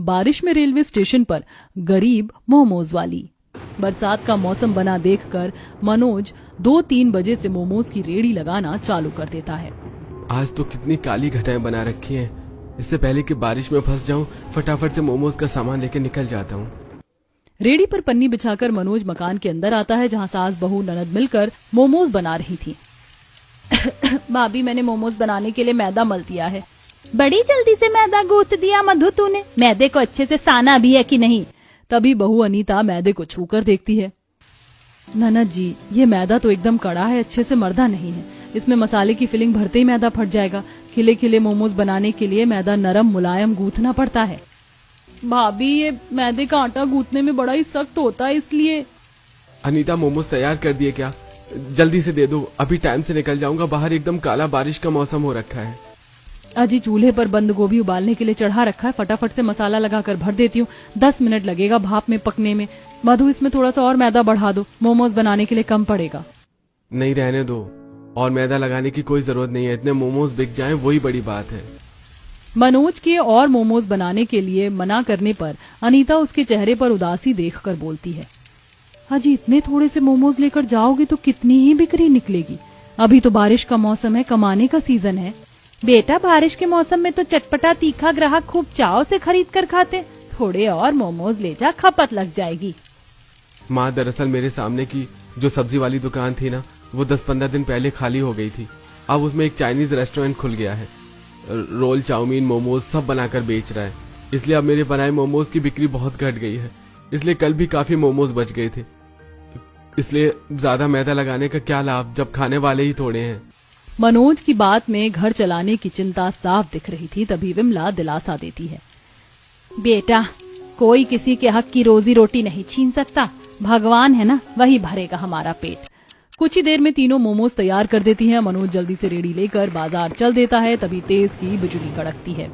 बारिश में railway station पर गरीब मोमोज वाली। बरसात का मौसम बना देखकर मनोज 2-3 बजे से मोमोज की रेडी लगाना चालू कर देता है। आज तो कितनी काली घटाएं बना रखी हैं। इससे पहले कि बारिश में फंस जाऊं, फटाफट से मोमोज का सामान लेकर निकल जाता हूं। रेडी पर पन्नी बिछाकर मनोज मकान के अंदर आता है, जहां सास बहू ननद मिलकर मोमोज बना रही थी। भाभी, मैंने मोमोज बनाने के लिए मैदा मल दिया है। बड़ी जल्दी से मैदा गूंथ दिया मधु तूने। मैदे को अच्छे से साना भी है कि नहीं? तभी बहू अनीता मैदे को छूकर देखती है। ननद जी, ये मैदा तो एकदम कड़ा है, अच्छे से मर्दा नहीं है। इसमें मसाले की फिलिंग भरते ही मैदा फट जाएगा। खिले खिले मोमोज बनाने के लिए मैदा नरम मुलायम गूंथना पड़ता है। भाभी, ये मैदे का आटा गूंथने में बड़ा ही सख्त होता है, इसलिए। अनीता, मोमोज तैयार कर दिए क्या? जल्दी से दे दो, अभी टाइम से निकल जाऊंगा। बाहर एकदम काला बारिश का मौसम हो रखा है। अजी, चूल्हे पर बंद गोभी उबालने के लिए चढ़ा रखा है, फटाफट से मसाला लगाकर भर देती हूँ। 10 मिनट लगेगा भाप में पकने में। मधु, इसमें थोड़ा सा और मैदा बढ़ा दो, मोमोज बनाने के लिए कम पड़ेगा। नहीं, रहने दो, और मैदा लगाने की कोई जरूरत नहीं है। इतने मोमोज बिक जाएं वही बड़ी बात है। मनोज के और मोमोज बनाने के लिए मना करने पर अनीता उसके चेहरे पर उदासी देखकर बोलती है, अजी, इतने थोड़े से मोमोज लेकर जाओगे तो कितनी ही बिक्री निकलेगी? अभी तो बारिश का मौसम है, कमाने का सीजन है। बेटा, बारिश के मौसम में तो चटपटा तीखा ग्राहक खूब चाव से खरीद कर खाते। थोड़े और मोमोज ले जा, खपत लग जाएगी। माँ, दरअसल मेरे सामने की जो सब्जी वाली दुकान थी ना, वो 10-15 दिन पहले खाली हो गई थी। अब उसमें एक चाइनीज रेस्टोरेंट खुल गया है। रोल, चाउमीन, मोमोज सब बनाकर बेच रहा है। इसलिए अब मेरे बनाए मोमोज की बिक्री बहुत घट गई है। इसलिए कल भी काफी मोमोज बच गए थे। इसलिए ज्यादा मैदा लगाने का क्या लाभ, जब खाने वाले ही थोड़े हैं। मनोज की बात में घर चलाने की चिंता साफ दिख रही थी। तभी विमला दिलासा देती है, बेटा, कोई किसी के हक की रोजी रोटी नहीं छीन सकता। भगवान है ना, वही भरेगा हमारा पेट। कुछ ही देर में तीनों मोमोज तैयार कर देती हैं। मनोज जल्दी से रेडी लेकर बाजार चल देता है। तभी तेज की बिजली कड़कती है।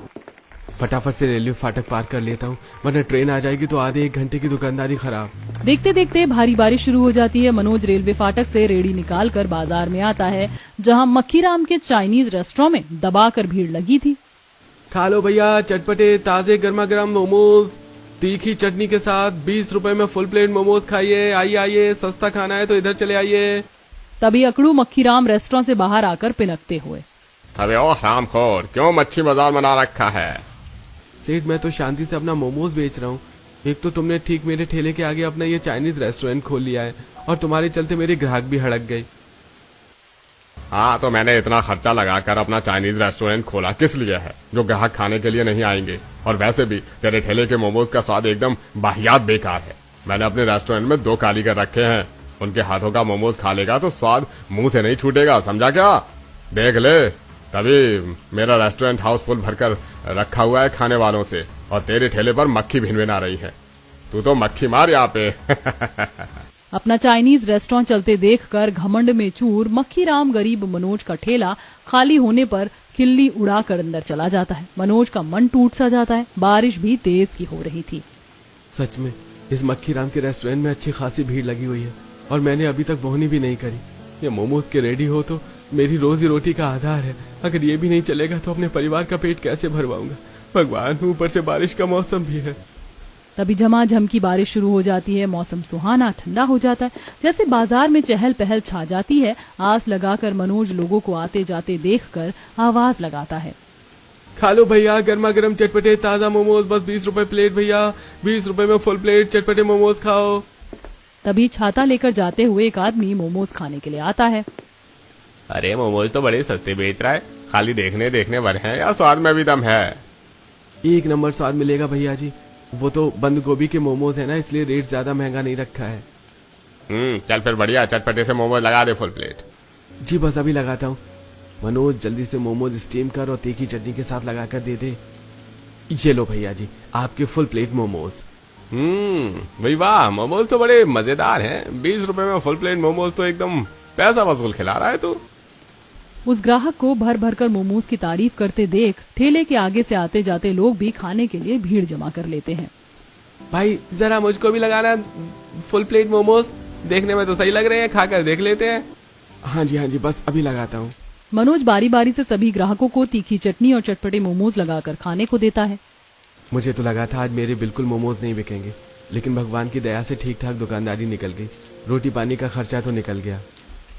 फटाफट से रेलवे फाटक पार कर लेता हूँ, वरना ट्रेन आ जाएगी तो आधे 1 घंटे की दुकानदारी खराब। देखते देखते भारी बारिश शुरू हो जाती है। मनोज रेलवे फाटक से रेडी निकालकर बाजार में आता है, जहाँ मक्खीराम के चाइनीज रेस्टोरेंट में दबाकर भीड़ लगी थी। खा लो भैया, चटपटे ताजे गर्मा गर्म मोमोज, तीखी चटनी के साथ 20 रुपए में फुल प्लेट मोमोज खाइए। आइए आइए, सस्ता खाना है तो इधर चले आइए। तभी अकड़ू मक्खीराम रेस्टोरेंट से बाहर आकर पिनकते हुए, अबे ओ हरामखोर, क्यों मच्छी बाजार बना रखा है? सेठ, मैं तो शांति से अपना मोमोज बेच रहा हूँ। एक तो तुमने ठीक मेरे ठेले के आगे अपना ये चाइनीज रेस्टोरेंट खोल लिया है, और तुम्हारे चलते मेरे ग्राहक भी हड़क गए। हाँ, तो मैंने इतना खर्चा लगाकर अपना चाइनीज रेस्टोरेंट खोला किस लिए है? जो ग्राहक खाने के लिए नहीं आएंगे। और वैसे भी तेरे ठेले के मोमोज का स्वाद एकदम वाहियात बेकार है। मैंने अपने रेस्टोरेंट में 2 कारीगर रखे हैं, उनके हाथों का मोमोज खा लेगा तो स्वाद मुंह से नहीं छूटेगा, समझा क्या? देख ले, तभी मेरा रेस्टोरेंट हाउसफुल भरकर रखा हुआ है खाने वालों से, और तेरे ठेले पर मक्खी भिनभिना रही है। तू तो मक्खी मार यहाँ पे। अपना चाइनीज रेस्टोरेंट चलते देखकर घमंड में चूर मक्खीराम गरीब मनोज का ठेला खाली होने पर खिल्ली उड़ाकर अंदर चला जाता है। मनोज का मन टूट सा जाता है। बारिश भी तेज की हो रही थी। सच में इस मक्खीराम के रेस्टोरेंट में अच्छी खासी भीड़ लगी हुई है, और मैंने अभी तक बोहनी भी नहीं करी। ये मोमोज के रेडी हो तो मेरी रोजी रोटी का आधार है। अगर ये भी नहीं चलेगा तो अपने परिवार का पेट कैसे भरवाऊंगा? भगवान, ऊपर से बारिश का मौसम भी है। तभी झमाझम की बारिश शुरू हो जाती है। मौसम सुहाना ठंडा हो जाता है। जैसे बाजार में चहल पहल छा जाती है। आस लगाकर मनोज लोगों को आते जाते देखकर आवाज लगाता है, खा लो भैया, गर्मा गर्म चटपटे ताजा मोमोज, बस 20 रुपए प्लेट भैया। 20 रुपए में फुल प्लेट चटपटे मोमोज खाओ। तभी छाता लेकर जाते हुए एक आदमी मोमोज खाने के लिए आता है। अरे, मोमोज तो बड़े सस्ते बेच रहा है। खाली देखने देखने भर हैं या स्वाद में भी दम है? 1 नंबर स्वाद मिलेगा भैया जी। वो तो बंद गोभी के मोमोज है ना, इसलिए रेट ज्यादा महंगा नहीं रखा है। चल फिर बढ़िया, चटपटे से मोमोज लगा दे फुल प्लेट। जी बस अभी लगाता हूँ। मनोज, जल्दी से मोमोज स्टीम कर और तीखी चटनी के साथ लगा कर दे दे। ये लो भैया जी, आपके फुल प्लेट मोमोज। भाई वाह, मोमोज तो बड़े मजेदार हैं। 20 रुपए में फुल प्लेट मोमोज तो एकदम पैसा वसूल खिला रहा है तू। उस ग्राहक को भर भर कर मोमोज की तारीफ करते देख ठेले के आगे से आते जाते लोग भी खाने के लिए भीड़ जमा कर लेते हैं। भाई, जरा मुझको भी लगाना फुल प्लेट मोमोज। देखने में तो सही लग रहे हैं, खाकर देख लेते हैं। हाँ जी, बस अभी लगाता हूँ। मनोज बारी बारी से सभी ग्राहकों को तीखी चटनी और चटपटे मोमोज लगाकर खाने को देता है। मुझे तो लगा था आज मेरे बिल्कुल मोमोज नहीं बिकेंगे, लेकिन भगवान की दया से ठीक ठाक दुकानदारी निकल गई। रोटी पानी का खर्चा तो निकल गया।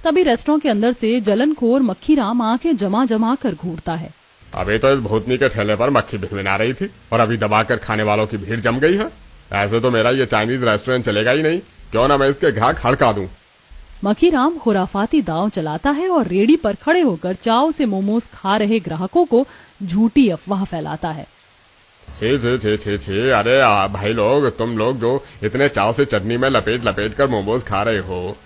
तभी रेस्टोरेंट के अंदर से जलनखोर मक्खीराम आंखें जमा जमा कर घूरता है। अभी तो इस भूतनी के ठेले पर मक्खी भिनभिना रही थी और अभी दबाकर खाने वालों की भीड़ जम गई है। ऐसे तो मेरा ये चाइनीज रेस्टोरेंट चलेगा ही नहीं। क्यों ना मैं इसके ग्राहक हड़का दूं। मक्खीराम खुराफाती दांव चलाता है और रेडी पर खड़े होकर चाव से मोमोज खा रहे ग्राहकों को झूठी अफवाह फैलाता है। छे छे छे छे छे, अरे भाई लोग, तुम लोग जो इतने चाव से चटनी में लपेट लपेट कर मोमोज खा रहे हो,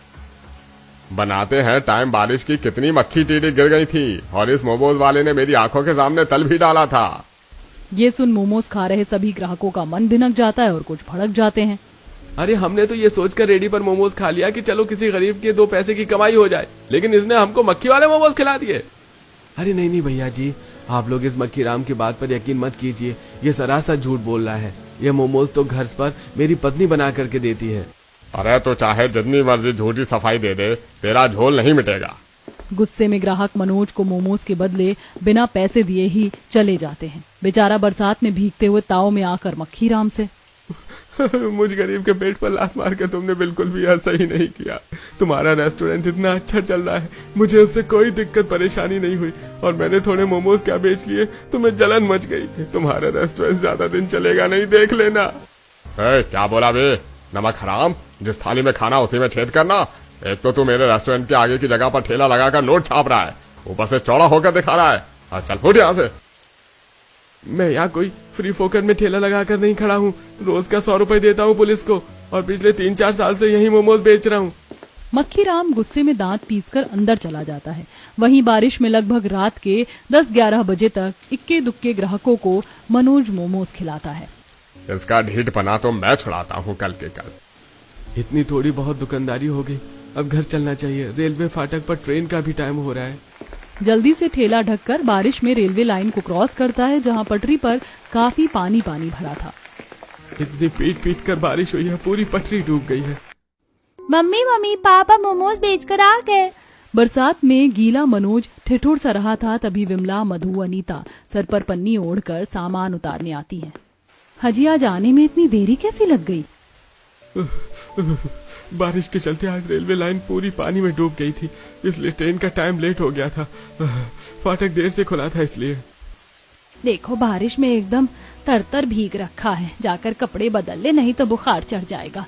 बनाते हैं टाइम बारिश की कितनी मक्खी टीडी गिर गई थी और इस मोमोज वाले ने मेरी आंखों के सामने तल भी डाला था। ये सुन मोमोज खा रहे सभी ग्राहकों का मन भिनक जाता है और कुछ भड़क जाते हैं। अरे हमने तो ये सोचकर रेडी पर मोमोज खा लिया कि चलो किसी गरीब के 2 पैसे की कमाई हो जाए, लेकिन इसने हमको मक्खी वाले मोमोज खिला दिए। अरे नहीं भैया जी, आप लोग इस मक्खीराम की बात पर यकीन मत कीजिए। ये सरासर झूठ बोल रहा है। ये मोमोज तो घर पर मेरी पत्नी बना करके देती है। अरे तो चाहे जितनी मर्जी झूठी सफाई दे दे, तेरा झोल नहीं मिटेगा। गुस्से में ग्राहक मनोज को मोमोज के बदले बिना पैसे दिए ही चले जाते हैं। बेचारा बरसात में भीगते हुए ताव में आकर मक्खीराम से मुझ गरीब के पेट पर लात मार के तुमने बिल्कुल भी ऐसा ही नहीं किया। तुम्हारा रेस्टोरेंट इतना अच्छा चल रहा है, मुझे उससे कोई दिक्कत परेशानी नहीं हुई और मैंने थोड़े मोमोज क्या बेच लिए, तुम्हें जलन मच गई। तुम्हारा रेस्टोरेंट ज्यादा दिन चलेगा नहीं, देख लेना। क्या बोला बे, नमक हराम, जिस थाली में खाना उसी में छेद करना। एक तो तू मेरे रेस्टोरेंट के आगे की जगह पर ठेला लगाकर नोट छाप रहा है, ऊपर से चौड़ा होकर दिखा रहा है। चल फुट यहाँ से। मैं यहाँ कोई फ्री फोकट में ठेला लगाकर नहीं खड़ा हूँ। रोज का 100 रुपए देता हूँ पुलिस को और पिछले 3-4 साल से यही मोमोज बेच रहा हूँ। मक्खीराम गुस्से में दांत पीसकर अंदर चला जाता है। वहीं बारिश में लगभग रात के 10-11 बजे तक इक्के दुक्के ग्राहकों को मनोज मोमोज खिलाता है। इसका ढीठपना तो मैं छुड़ाता हूँ कल के कल। इतनी थोड़ी बहुत दुकानदारी हो गई, अब घर चलना चाहिए। रेलवे फाटक पर ट्रेन का भी टाइम हो रहा है। जल्दी से ठेला ढककर बारिश में रेलवे लाइन को क्रॉस करता है, जहां पटरी पर काफी पानी भरा था। इतनी पीट कर बारिश हुई है, पूरी पटरी डूब गई है। मम्मी पापा मोमोज बेचकर आ गए। बरसात में गीला मनोज ठिठुर सा रहा था, तभी विमला, मधु, अनीता सर पर पन्नी ओढ़कर सामान उतारने आती हैं। हजी आज आने में इतनी देरी कैसी लग गई? बारिश के चलते आज रेलवे लाइन पूरी पानी में डूब गई थी, इसलिए ट्रेन का टाइम लेट हो गया था। फाटक देर से खुला था इसलिए। देखो बारिश में एकदम तरतर भीग रखा है, जाकर कपड़े बदल ले, नहीं तो बुखार चढ़ जाएगा।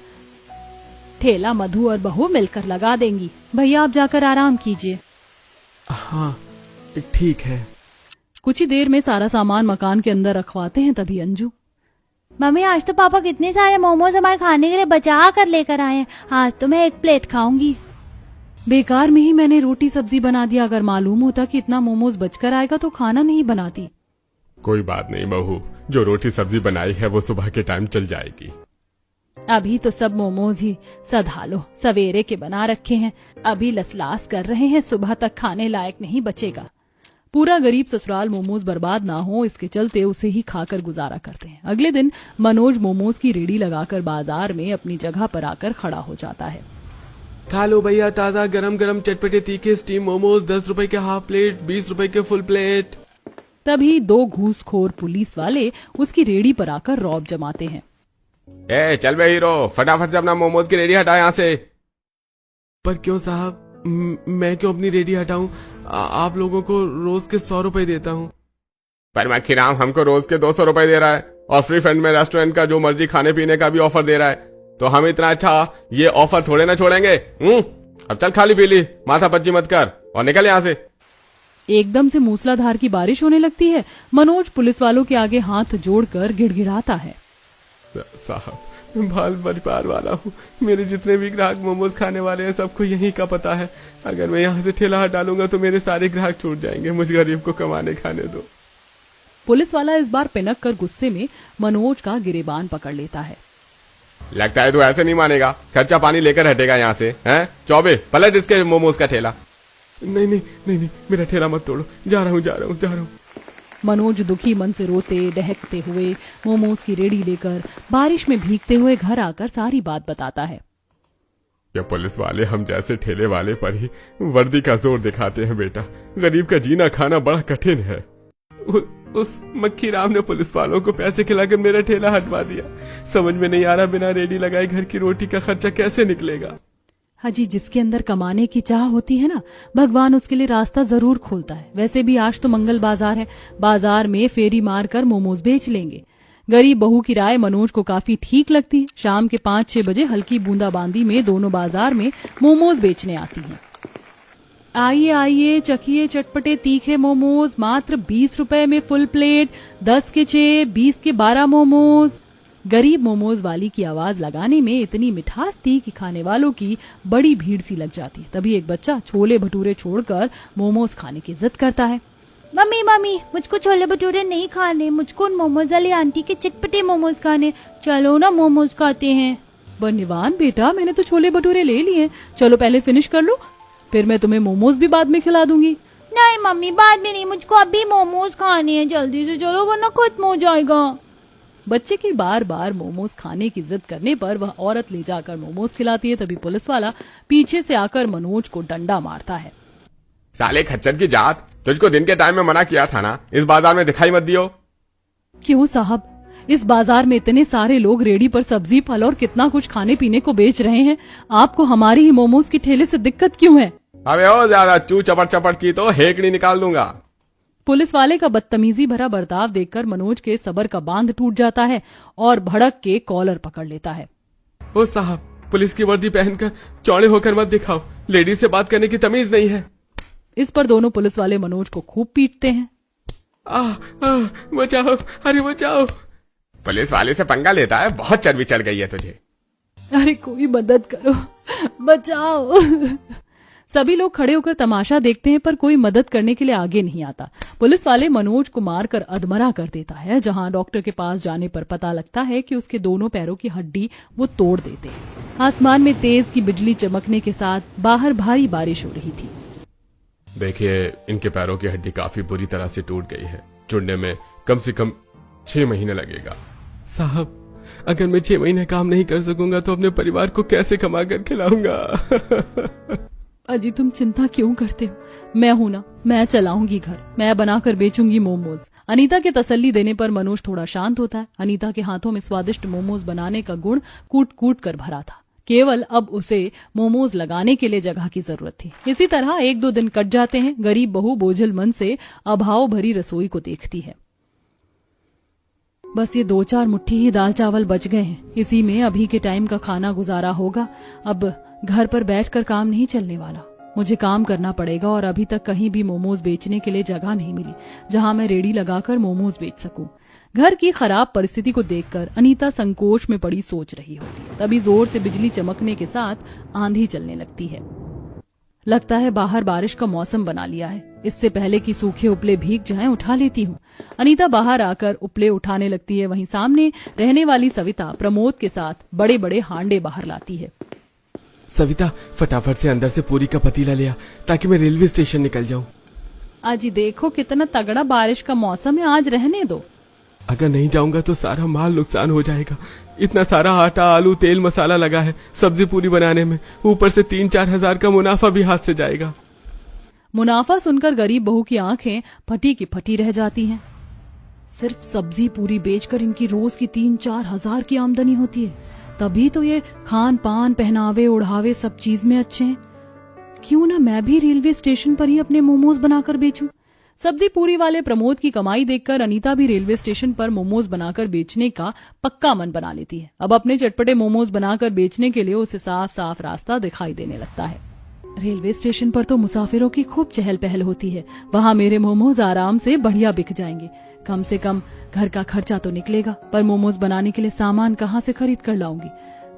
ठेला मधु और बहू मिलकर लगा देंगी। भैया आप जाकर आराम कीजिए। हाँ ठीक है। कुछ ही देर में सारा सामान मकान के अंदर रखवाते हैं, तभी अंजू, मम्मी आज तो पापा कितने सारे मोमोज हमारे खाने के लिए बचा कर लेकर आए हैं, आज तो मैं 1 प्लेट खाऊंगी। बेकार में ही मैंने रोटी सब्जी बना दिया। अगर मालूम होता कि इतना मोमोज बचकर आएगा तो खाना नहीं बनाती। कोई बात नहीं बहू, जो रोटी सब्जी बनाई है वो सुबह के टाइम चल जाएगी। अभी तो सब मोमोज ही सधा लो, सवेरे के बना रखे हैं, अभी लसलास कर रहे हैं, सुबह तक खाने लायक नहीं बचेगा। पूरा गरीब ससुराल मोमोज बर्बाद ना हो, इसके चलते उसे ही खाकर गुजारा करते हैं। अगले दिन मनोज मोमोज की रेडी लगाकर बाजार में अपनी जगह पर आकर खड़ा हो जाता है। खा लो भैया, ताजा गरम गरम चटपटे तीखे स्टीम मोमोज, 10 रुपए के हाफ प्लेट, 20 रुपए के फुल प्लेट। तभी 2 घूसखोर पुलिस वाले उसकी रेडी पर आकर रौब जमाते हैं। चल बे हीरो, फटाफट से अपना मोमोज की रेडी हटा यहाँ से। पर क्यों साहब, मैं क्यों अपनी रेडी हटाऊं? आप लोगों को रोज के 100 रुपए देता हूँ। पर मक्खीराम हमको रोज के 200 रुपए दे रहा है और फ्री फंड में रेस्टोरेंट का जो मर्जी खाने पीने का भी ऑफर दे रहा है, तो हम इतना अच्छा ये ऑफर थोड़े ना छोड़ेंगे। अब चल खाली पीली, माथा पच्ची मत कर और निकल यहाँ से। एकदम से मूसलाधार की बारिश होने लगती है। मनोज पुलिस वालों के आगे हाथ जोड़कर गिड़गिड़ाता है। साहब मैं बाल परिवार वाला हूँ, मेरे जितने भी ग्राहक मोमोज खाने वाले हैं सबको यही का पता है। अगर मैं यहाँ से ठेला हटा लूंगा तो मेरे सारे ग्राहक छूट जाएंगे। मुझ गरीब को कमाने खाने दो। पुलिस वाला इस बार पिनक कर गुस्से में मनोज का गिरेबान पकड़ लेता है। लगता है तू ऐसे नहीं मानेगा, खर्चा पानी लेकर हटेगा यहाँ से, हैं? चौबे पलट इसके मोमोज का ठेला। नहीं, मेरा ठेला मत तोड़ो, जा रहा हूँ। मनोज दुखी मन से रोते डहकते हुए मोमोज की रेडी लेकर बारिश में भीगते हुए घर आकर सारी बात बताता है। ये पुलिस वाले हम जैसे ठेले वाले पर ही वर्दी का जोर दिखाते हैं बेटा। गरीब का जीना खाना बड़ा कठिन है। उस मक्खी राम ने पुलिस वालों को पैसे खिलाकर मेरा ठेला हटवा दिया। समझ में नहीं आ रहा बिना रेडी लगाए घर की रोटी का खर्चा कैसे निकलेगा। हाजी, जिसके अंदर कमाने की चाह होती है ना, भगवान उसके लिए रास्ता जरूर खोलता है। वैसे भी आज तो मंगल बाजार है, बाजार में फेरी मार कर मोमोज बेच लेंगे। गरीब बहू की राय मनोज को काफी ठीक लगती है। शाम के 5-6 बजे हल्की बूंदाबांदी में दोनों बाजार में मोमोज बेचने आती हैं। आइए आइए, चखिए चटपटे तीखे मोमोज, मात्र 20 रुपए में फुल प्लेट, 10 के 6, 20 के 12 मोमोज। गरीब मोमोज वाली की आवाज लगाने में इतनी मिठास थी कि खाने वालों की बड़ी भीड़ सी लग जाती। तभी एक बच्चा छोले भटूरे छोड़कर मोमोज खाने की जिद करता है। मम्मी मम्मी, मुझको छोले भटूरे नहीं खाने, मुझको मोमोज वाली आंटी के चटपटे मोमोज खाने, चलो ना मोमोज खाते हैं। बनिवान बेटा, मैंने तो छोले भटूरे ले लिए, चलो पहले फिनिश कर लो, फिर मैं तुम्हें मोमोज भी बाद में खिला दूंगी। नहीं मम्मी, बाद में नहीं, मुझको अभी मोमोज खाने हैं, जल्दी से चलो वरना खत्म हो जाएगा। बच्चे की बार बार मोमोज खाने की जिद करने पर वह औरत ले जाकर मोमोज खिलाती है। तभी पुलिस वाला पीछे से आकर मनोज को डंडा मारता है। साले खच्चर की जात, तुझको दिन के टाइम में मना किया था ना, इस बाजार में दिखाई मत दियो। क्यों साहब, इस बाजार में इतने सारे लोग रेडी पर सब्जी फल और कितना कुछ खाने पीने को बेच रहे हैं, आपको हमारी ही मोमोज के ठेले से दिक्कत क्यों है? अबे ओ ज्यादा चू चपट चपट की तो हेकड़ी निकाल दूंगा। पुलिस वाले का बदतमीजी भरा बर्ताव देखकर मनोज के सबर का बांध टूट जाता है और भड़क के कॉलर पकड़ लेता है। ओ साहब, पुलिस की वर्दी पहनकर चौड़े होकर मत दिखाओ, लेडीज से बात करने की तमीज नहीं है। इस पर दोनों पुलिस वाले मनोज को खूब पीटते हैं। बचाओ, अरे बचाओ। पुलिस वाले से पंगा लेता है, बहुत चर्बी चढ़ गई है तुझे। अरे कोई मदद करो, बचाओ। सभी लोग खड़े होकर तमाशा देखते हैं पर कोई मदद करने के लिए आगे नहीं आता। पुलिस वाले मनोज को मारकर अधमरा कर देता है, जहां डॉक्टर के पास जाने पर पता लगता है कि उसके दोनों पैरों की हड्डी वो तोड़ देते हैं। आसमान में तेज की बिजली चमकने के साथ बाहर भारी बारिश हो रही थी। देखिए, इनके पैरों की हड्डी काफी बुरी तरह से टूट गई है, जुड़ने में कम से कम 6 महीने लगेगा। साहब, अगर मैं 6 महीने काम नहीं कर सकूंगा तो अपने परिवार को कैसे कमा कर खिलाऊंगा? अजी, तुम चिंता क्यों करते हो? मैं हूं ना, मैं चलाऊंगी घर, मैं बनाकर बेचूंगी मोमोज। अनीता के तसल्ली देने पर मनोज थोड़ा शांत होता है। अनीता के हाथों में स्वादिष्ट मोमोज बनाने का गुण कूट कूट कर भरा था, केवल अब उसे मोमोज लगाने के लिए जगह की जरूरत थी। इसी तरह 1-2 दिन कट जाते हैं। गरीब बहू बोझल मन से अभाव भरी रसोई को देखती है। बस ये 2-4 मुट्ठी ही दाल चावल बच गए हैं, इसी में अभी के टाइम का खाना गुजारा होगा। अब घर पर बैठकर काम नहीं चलने वाला, मुझे काम करना पड़ेगा। और अभी तक कहीं भी मोमोज बेचने के लिए जगह नहीं मिली जहां मैं रेडी लगाकर मोमोज बेच सकूं। घर की खराब परिस्थिति को देखकर अनीता संकोच में पड़ी सोच रही होती। तभी जोर से बिजली चमकने के साथ आंधी चलने लगती है। लगता है बाहर बारिश का मौसम बना लिया है। इससे पहले कि सूखे उपले भीग जाएं, उठा लेती हूँ। अनीता बाहर आकर उपले उठाने लगती है। वहीं सामने रहने वाली सविता प्रमोद के साथ बड़े बड़े हांडे बाहर लाती है। सविता, फटाफट से अंदर से पूरी का पतीला लिया ताकि मैं रेलवे स्टेशन निकल जाऊं। आज देखो कितना तगड़ा बारिश का मौसम है, आज रहने दो। अगर नहीं जाऊंगा तो सारा माल नुकसान हो जाएगा। इतना सारा आटा, आलू, तेल, मसाला लगा है सब्जी पूरी बनाने में, ऊपर से 3-4 हजार का मुनाफा भी हाथ से जाएगा। मुनाफा सुनकर गरीब बहू की आंखें फटी की फटी रह जाती हैं। सिर्फ सब्जी पूरी बेचकर इनकी रोज की 3-4 हजार की आमदनी होती है, तभी तो ये खान पान, पहनावे, ओढ़ावे सब चीज में अच्छे हैं। क्यों ना मैं भी रेलवे स्टेशन पर ही अपने मोमोज बनाकर बेचूं। सब्जी पूरी वाले प्रमोद की कमाई देखकर अनीता भी रेलवे स्टेशन पर मोमोज बनाकर बेचने का पक्का मन बना लेती है। अब अपने चटपटे मोमोज बनाकर बेचने के लिए उसे साफ साफ रास्ता दिखाई देने लगता है। रेलवे स्टेशन पर तो मुसाफिरों की खूब चहल पहल होती है, वहां मेरे मोमोज आराम से बढ़िया बिक जाएंगे। कम से कम घर का खर्चा तो निकलेगा, पर मोमोज बनाने के लिए सामान कहाँ से खरीद कर लाऊंगी?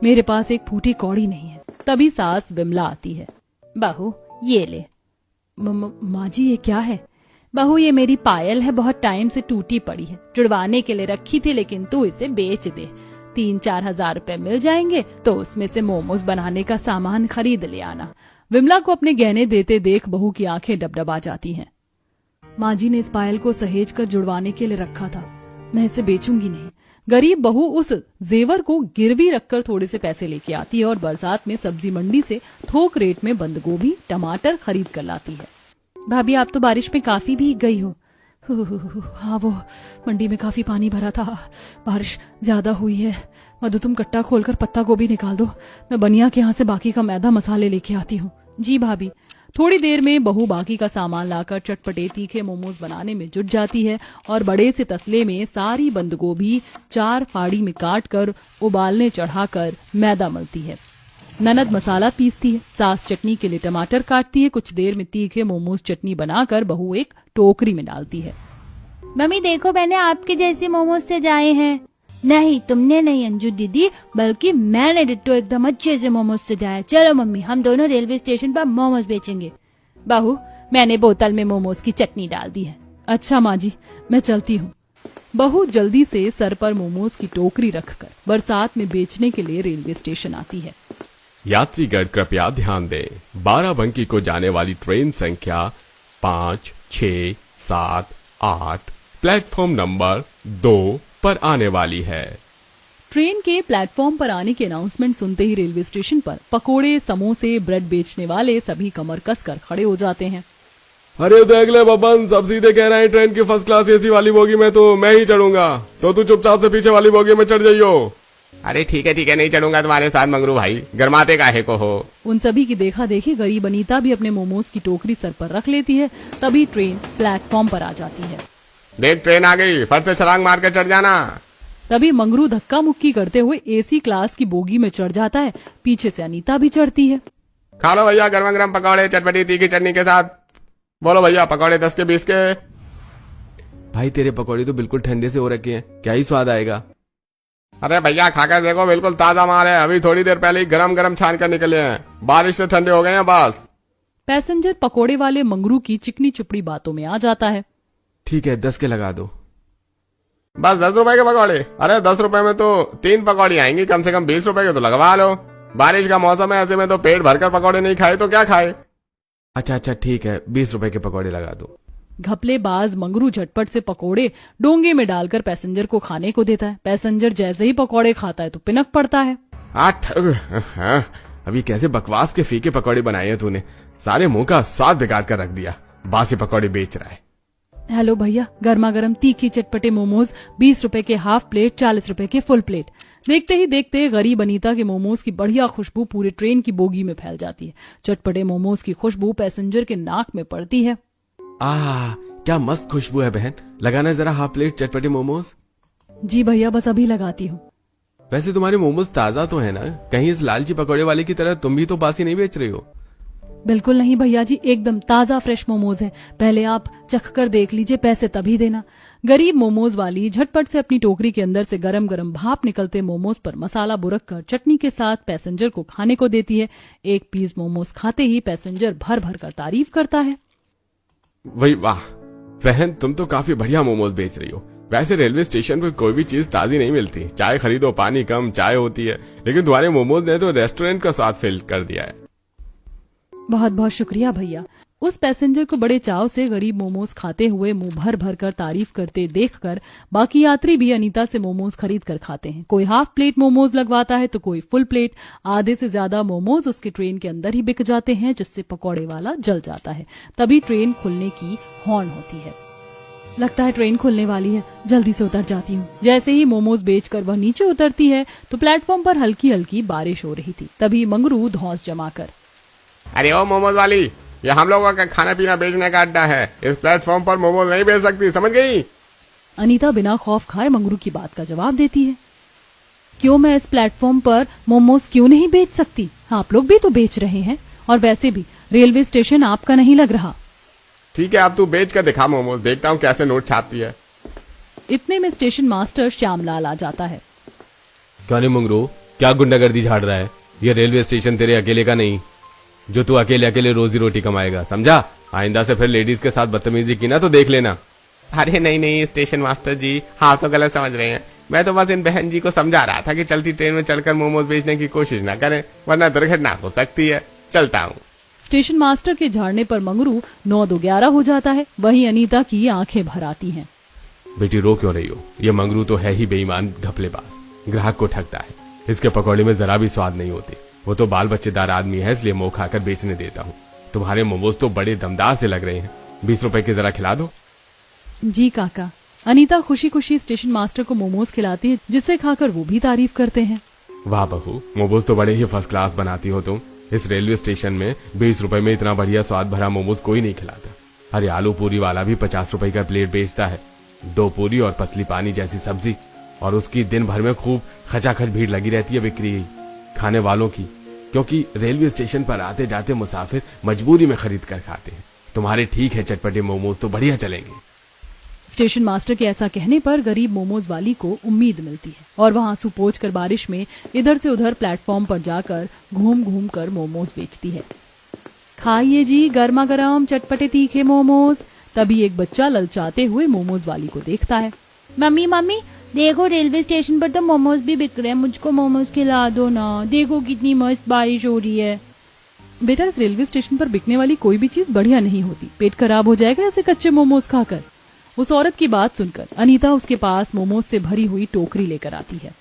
मेरे पास एक फूटी कौड़ी नहीं है। तभी सास विमला आती है। बहू ये ले। माँ जी, ये क्या है? बहू ये मेरी पायल है, बहुत टाइम से टूटी पड़ी है, जुड़वाने के लिए रखी थी, लेकिन तू इसे बेच दे। 3-4 हजार रुपए मिल जाएंगे तो उसमें से मोमोज बनाने का सामान खरीद ले आना। विमला को अपने गहने देते देख बहू की आंखें डबडबा जाती हैं। माँ जी ने इस पायल को सहेज कर जुड़वाने के लिए रखा था, मैं इसे बेचूंगी नहीं। गरीब बहू उस जेवर को गिरवी रखकर थोड़े से पैसे लेके आती है और बरसात में सब्जी मंडी से थोक रेट में बंद गोभी, टमाटर खरीद कर लाती है। भाभी आप तो बारिश में काफी भीग गई हो, हाँ, वो मंडी में काफी पानी भरा था, बारिश ज्यादा हुई है। मधु, तुम कट्टा खोलकर पत्ता गोभी निकाल दो, मैं बनिया के यहाँ से बाकी का मैदा मसाले लेके आती हूँ। जी भाभी। थोड़ी देर में बहू बाकी का सामान लाकर चटपटे तीखे मोमोज बनाने में जुट जाती है और बड़े से तसले में सारी बंद गोभी 4 फाड़ी में काट कर उबालने चढ़ाकर मैदा मलती है। ननद मसाला पीसती है, सास चटनी के लिए टमाटर काटती है। कुछ देर में तीखे मोमोज चटनी बनाकर बहू एक टोकरी में डालती है। मम्मी देखो, मैंने आपके जैसे मोमोज सजाए हैं। नहीं, तुमने नहीं अंजू दीदी, बल्कि मैंने डिट्टो एकदम अच्छे से मोमोज सजाया। चलो मम्मी, हम दोनों रेलवे स्टेशन पर मोमोज बेचेंगे। बहू, मैंने बोतल में मोमोज की चटनी डाल दी है। अच्छा माँ जी, मैं चलती हूँ। बहू जल्दी से सर पर मोमोज की टोकरी रखकर बरसात में बेचने के लिए रेलवे स्टेशन आती है। यात्रीगण कृपया ध्यान दें, बाराबंकी को जाने वाली ट्रेन संख्या 5, 6, 7, 8 प्लेटफॉर्म नंबर 2 पर आने वाली है। ट्रेन के प्लेटफॉर्म पर आने की अनाउंसमेंट सुनते ही रेलवे स्टेशन पर पकोड़े, समोसे, ब्रेड बेचने वाले सभी कमर कसकर खड़े हो जाते हैं। अरे देख ले बबन, सब सीधे कह रहे हैं ट्रेन की फर्स्ट क्लास एसी वाली बोगी में तो मैं ही चढ़ूंगा, तो तू चुपचाप से पीछे वाली बोगी में चढ़ जाइयो। अरे ठीक है, नहीं चढ़ूंगा तुम्हारे साथ मंगरू भाई, गरमाते काहे को हो। उन सभी की देखा देखी गरीब अनीता भी अपने मोमोज की टोकरी सर पर रख लेती है। तभी ट्रेन प्लेटफॉर्म पर आ जाती है। देख ट्रेन आ गई, फट से छलांग मार के चढ़ जाना। तभी मंगरू धक्का मुक्की करते हुए एसी क्लास की बोगी में चढ़ जाता है। पीछे से अनीता भी चढ़ती है। खा लो भैया गर्मा गर्म पकौड़े चटपटी तीखी चटनी के साथ। बोलो भैया, पकौड़े 10 के 20 के। भाई तेरे पकौड़े तो बिल्कुल ठंडे से हो रखे हैं, क्या ही स्वाद आएगा। अरे भैया खाकर देखो, बिल्कुल ताजा माल है, अभी थोड़ी देर पहले ही गरम गरम छान कर निकले हैं, बारिश से ठंडे हो गए हैं बस। पैसेंजर पकोड़े वाले मंगरू की चिकनी चुपड़ी बातों में आ जाता है। ठीक है, 10 के लगा दो। बस 10 रुपए के पकौड़े? अरे 10 रुपए में तो 3 पकौड़ी आएंगी, कम से कम 20 रुपए के तो लगवा लो। बारिश का मौसम है, ऐसे में तो पेट भरकर पकौड़े नहीं खाए तो क्या खाए। अच्छा ठीक है, 20 रुपए के पकौड़े लगा दो। घपलेबाज मंगरू झटपट से पकोड़े डोंगे में डालकर पैसेंजर को खाने को देता है। पैसेंजर जैसे ही पकोड़े खाता है तो पिनक पड़ता है। अभी कैसे बकवास के फीके पकौड़े बनाए हैं तूने, सारे मुंह का स्वाद बिगाड़ कर रख दिया। बासी पकौड़े बेच रहा है। हेलो भैया, गर्मा गर्म तीखी चटपटे मोमोज 20 रुपए के हाफ प्लेट, 40 रुपए के फुल प्लेट। देखते ही देखते गरीब अनीता के मोमोज की बढ़िया खुशबू पूरे ट्रेन की बोगी में फैल जाती है। चटपटे मोमोज की खुशबू पैसेंजर के नाक में पड़ती है। क्या मस्त खुशबू है बहन, लगाना जरा हाफ प्लेट चटपटे मोमोज। जी भैया, बस अभी लगाती हूँ। वैसे तुम्हारे मोमोज ताजा तो है ना, कहीं इस लालची पकौड़े वाले की तरह तुम भी तो बासी नहीं बेच रही हो। बिल्कुल नहीं भैया जी, एकदम ताजा फ्रेश मोमोज है, पहले आप चख कर देख लीजिए, पैसे तभी देना। गरीब मोमोज वाली झटपट से अपनी टोकरी के अंदर से गरम गरम भाप निकलते मोमोज पर मसाला बुरक कर चटनी के साथ पैसेंजर को खाने को देती है। एक पीस मोमोज खाते ही पैसेंजर भर भर कर तारीफ करता है। वही वाह बहन, तुम तो काफी बढ़िया मोमोज बेच रही हो। वैसे रेलवे स्टेशन पर कोई भी चीज ताजी नहीं मिलती, चाय खरीदो पानी कम चाय होती है, लेकिन तुम्हारे मोमोज ने तो रेस्टोरेंट का स्वाद फिल कर दिया है। बहुत बहुत शुक्रिया भैया। उस पैसेंजर को बड़े चाव से गरीब मोमोज खाते हुए मुंह भर भर कर तारीफ करते देखकर बाकी यात्री भी अनीता से मोमोज खरीद कर खाते हैं। कोई हाफ प्लेट मोमोज लगवाता है तो कोई फुल प्लेट। आधे से ज्यादा मोमोज उसके ट्रेन के अंदर ही बिक जाते हैं, जिससे पकौड़े वाला जल जाता है। तभी ट्रेन खुलने की हॉर्न होती है। लगता है ट्रेन खुलने वाली है, जल्दी से उतर जाती हूँ। जैसे ही मोमोज बेचकर वह नीचे उतरती है तो प्लेटफॉर्म पर हल्की हल्की बारिश हो रही थी। तभी मंगरू धौंस जमाकर, अरे ओ मोमोज वाली, ये हम लोगों का खाना पीना बेचने का अड्डा है, इस प्लेटफॉर्म पर मोमोज नहीं बेच सकती, समझ गई। अनीता बिना खौफ खाए मंगरू की बात का जवाब देती है। क्यों, मैं इस प्लेटफॉर्म पर मोमोज क्यों नहीं बेच सकती? आप लोग भी तो बेच रहे हैं, और वैसे भी रेलवे स्टेशन आपका नहीं लग रहा। ठीक है, अब तू बेच कर दिखा मोमोज, देखता हूँ कैसे नोट छापती है। इतने में स्टेशन मास्टर श्यामलाल आ जाता है। क्या नहीं मंगरू, क्या गुंडागर्दी झाड़ रहा है? ये रेलवे स्टेशन तेरे अकेले का नहीं, जो तू अकेले अकेले रोजी रोटी कमाएगा, समझा? आइंदा से फिर लेडीज के साथ बदतमीजी की ना तो देख लेना। अरे नहीं स्टेशन मास्टर जी, हाँ तो गलत समझ रहे हैं। मैं तो बस इन बहन जी को समझा रहा था कि चलती ट्रेन में चढ़कर मोमोज बेचने की कोशिश ना करें, वरना दुर्घटना हो सकती है। चलता हूँ। स्टेशन मास्टर के झाड़ने पर मंगरू 9-2-11 हो जाता है। वहीं अनीता की आंखें भर आती हैं। बेटी रो क्यों रही हो? ये मंगरू तो है ही बेईमान घपलेबाज, ग्राहक को ठगता है। इसके पकौड़े में जरा भी स्वाद नहीं होती। वो तो बाल बच्चेदार आदमी है, इसलिए मुंह खाकर बेचने देता हूँ। तुम्हारे मोमोज तो बड़े दमदार से लग रहे हैं, 20 रुपए के जरा खिला दो। जी काका। अनीता खुशी खुशी स्टेशन मास्टर को मोमोज खिलाती है, जिसे खाकर वो भी तारीफ करते हैं। वाह बहू, मोमोज तो बड़े ही फर्स्ट क्लास बनाती हो तुम। इस रेलवे स्टेशन में 20 रुपए में इतना बढ़िया स्वाद भरा मोमोज कोई नहीं खिलाता। अरे आलू पूरी वाला भी 50 रुपए का प्लेट बेचता है। 2 पूरी और पतली पानी जैसी सब्जी, और उसकी दिन भर में खूब खचाखच भीड़ लगी रहती है बिक्री खाने वालों की, क्योंकि रेलवे स्टेशन पर आते जाते मुसाफिर मजबूरी में खरीद कर खाते हैं। तुम्हारे ठीक है चटपटे मोमोज तो बढ़िया चलेंगे। स्टेशन मास्टर के ऐसा कहने पर गरीब मोमोज वाली को उम्मीद मिलती है और वह आंसू पोंछ कर बारिश में इधर से उधर प्लेटफॉर्म पर जाकर घूम घूम कर मोमोज बेचती है। खाइए जी गर्मा गर्म चटपटे तीखे मोमोज। तभी एक बच्चा ललचाते हुए मोमोज वाली को देखता है। मम्मी मम्मी देखो रेलवे स्टेशन पर तो मोमोज भी बिक रहे हैं, मुझको मोमोज खिला दो ना। देखो कितनी मस्त बारिश हो रही है। बेटा, इस रेलवे स्टेशन पर बिकने वाली कोई भी चीज बढ़िया नहीं होती। पेट खराब हो जाएगा ऐसे कच्चे मोमोज खाकर। उस औरत की बात सुनकर अनीता उसके पास मोमोज से भरी हुई टोकरी लेकर आती है।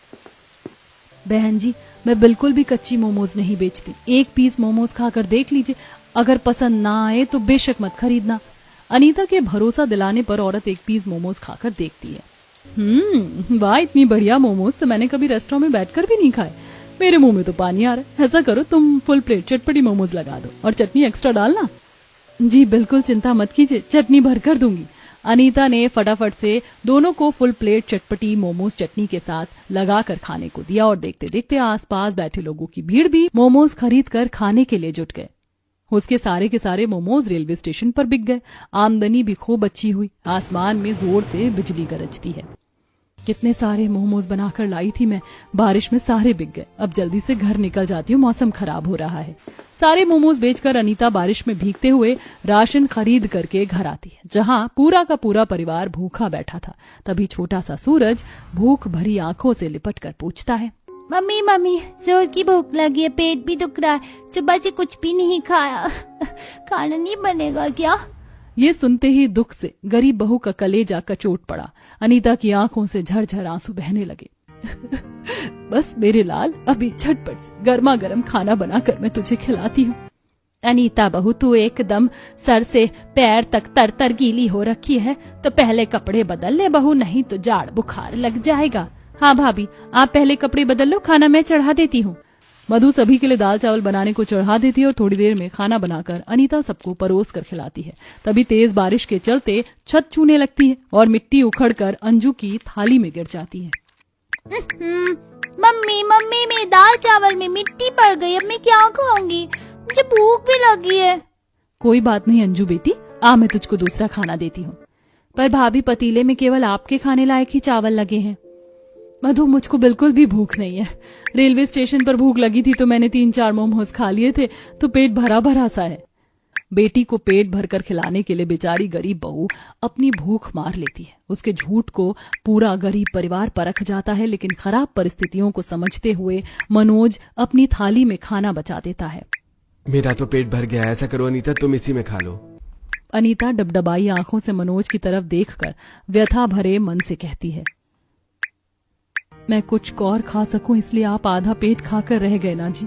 बहन जी, मैं बिल्कुल भी कच्ची मोमोज नहीं बेचती। एक पीस मोमोज खाकर देख लीजिए, अगर पसंद ना आए तो बेशक मत खरीदना। अनीता के भरोसा दिलाने पर औरत एक पीस मोमोज खाकर देखती है। वाह, इतनी बढ़िया मोमोज तो मैंने कभी रेस्टोरेंट में बैठकर भी नहीं खाए। मेरे मुंह में तो पानी आ रहा है। ऐसा करो, तुम फुल प्लेट चटपटी मोमोज लगा दो और चटनी एक्स्ट्रा डालना। जी बिल्कुल, चिंता मत कीजिए, चटनी भर कर दूंगी। अनीता ने फटाफट से दोनों को फुल प्लेट चटपटी मोमोज चटनी के साथ लगाकर खाने को दिया और देखते देखते आसपास बैठे लोगों की भीड़ भी मोमोज खरीद कर खाने के लिए जुट गए। उसके सारे के सारे मोमोज रेलवे स्टेशन पर बिक गए। आमदनी भी खूब अच्छी हुई। आसमान में जोर से बिजली गरजती है। कितने सारे मोमोज बनाकर लाई थी मैं, बारिश में सारे बिक गए। अब जल्दी से घर निकल जाती हूँ, मौसम खराब हो रहा है। सारे मोमोज बेचकर अनीता बारिश में भीगते हुए राशन खरीद करके घर आती है, जहाँ पूरा का पूरा परिवार भूखा बैठा था। तभी छोटा सा सूरज भूख भरी आंखों से लिपट कर पूछता है, मम्मी मम्मी जोर की भूख लगी है, पेट भी दुख रहा है, सुबह से कुछ भी नहीं खाया। खाना नहीं बनेगा क्या? ये सुनते ही दुख से गरीब बहू का कलेजा कचोट पड़ा। अनीता की आंखों से झरझर आंसू बहने लगे। बस मेरे लाल, अभी झटपट से गर्मा गर्म खाना बनाकर मैं तुझे खिलाती हूँ। अनीता बहू, तू एकदम सर से पैर तक तर तर गीली हो रखी है, तो पहले कपड़े बदल ले बहू, नहीं तो जाड़ बुखार लग जाएगा। हाँ भाभी, आप पहले कपड़े बदल लो, खाना मैं चढ़ा देती हूँ। मधु सभी के लिए दाल चावल बनाने को चढ़ा देती है और थोड़ी देर में खाना बनाकर अनीता सबको परोस कर खिलाती है। तभी तेज बारिश के चलते छत छूने लगती है और मिट्टी उखड़कर अंजू की थाली में गिर जाती है। मम्मी मम्मी, मेरी दाल चावल में मिट्टी पड़ गई, अब मैं क्या खाऊंगी? मुझे भूख भी लगी है। कोई बात नहीं अंजू बेटी, आ मैं तुझको दूसरा खाना देती हूँ। पर भाभी, पतीले में केवल आपके खाने लायक ही चावल लगे हैं। मधु, मुझको बिल्कुल भी भूख नहीं है। रेलवे स्टेशन पर भूख लगी थी तो मैंने 3-4 मोमोज खा लिए थे, तो पेट भरा भरा सा है। बेटी को पेट भरकर खिलाने के लिए बेचारी गरीब बहू अपनी भूख मार लेती है। उसके झूठ को पूरा गरीब परिवार परख जाता है, लेकिन खराब परिस्थितियों को समझते हुए मनोज अपनी थाली में खाना बचा देता है। मेरा तो पेट भर गया, ऐसा करो अनीता, तुम इसी में खा लो। अनीता डबडबाई आंखों से मनोज की तरफ देखकर व्यथा भरे मन से कहती है, मैं कुछ और खा सकूं इसलिए आप आधा पेट खाकर रह गए ना जी।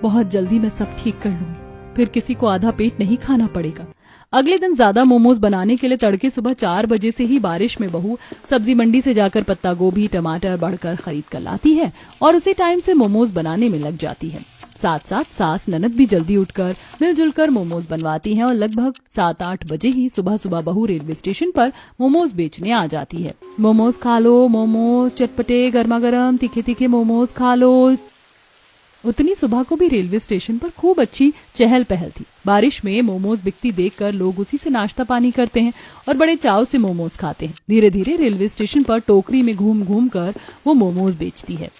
बहुत जल्दी मैं सब ठीक कर लूंगी, फिर किसी को आधा पेट नहीं खाना पड़ेगा। अगले दिन ज्यादा मोमोज बनाने के लिए तड़के सुबह 4 बजे से ही बारिश में बहू सब्जी मंडी से जाकर पत्ता गोभी टमाटर बढ़कर खरीद कर लाती है और उसी टाइम से मोमोज बनाने में लग जाती है। साथ साथ सास ननद भी जल्दी उठकर मिलजुल कर मोमोज बनवाती हैं और लगभग 7-8 बजे ही सुबह सुबह बहू रेलवे स्टेशन पर मोमोज बेचने आ जाती है। मोमोज खा लो, मोमोज चटपटे गर्मा गर्म तीखे तीखे मोमोज खा लो। उतनी सुबह को भी रेलवे स्टेशन पर खूब अच्छी चहल पहल थी। बारिश में मोमोज बिकती देखकर लोग उसी से नाश्ता पानी करते हैं और बड़े चाव से मोमोज खाते हैं। धीरे धीरे रेलवे स्टेशन पर टोकरी में घूम घूम कर वो मोमोज बेचती है।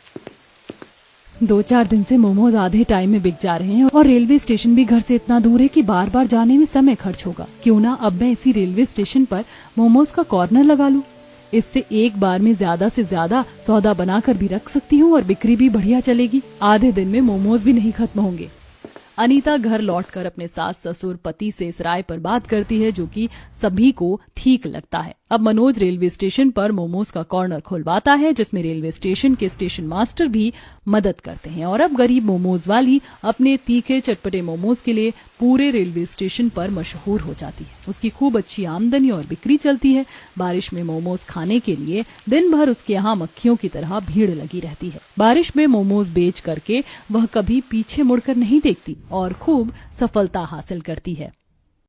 2-4 दिन से मोमोज आधे टाइम में बिक जा रहे हैं और रेलवे स्टेशन भी घर से इतना दूर है कि बार बार जाने में समय खर्च होगा। क्यों ना अब मैं इसी रेलवे स्टेशन पर मोमोज का कॉर्नर लगा लूं। इससे एक बार में ज्यादा से ज्यादा सौदा बनाकर भी रख सकती हूँ और बिक्री भी बढ़िया चलेगी। आधे दिन में मोमोज भी नहीं खत्म होंगे। अनीता घर लौटकर अपने सास ससुर पति से इस राय पर बात करती है जो कि सभी को ठीक लगता है। अब मनोज रेलवे स्टेशन पर मोमोज का कॉर्नर खुलवाता है, जिसमें रेलवे स्टेशन के स्टेशन मास्टर भी मदद करते हैं। और अब गरीब मोमोज वाली अपने तीखे चटपटे मोमोज के लिए पूरे रेलवे स्टेशन पर मशहूर हो जाती है। उसकी खूब अच्छी आमदनी और बिक्री चलती है। बारिश में मोमोज खाने के लिए दिन भर उसके यहाँ मक्खियों की तरह भीड़ लगी रहती है। बारिश में मोमोज बेच करके वह कभी पीछे मुड़कर नहीं देखती और खूब सफलता हासिल करती है।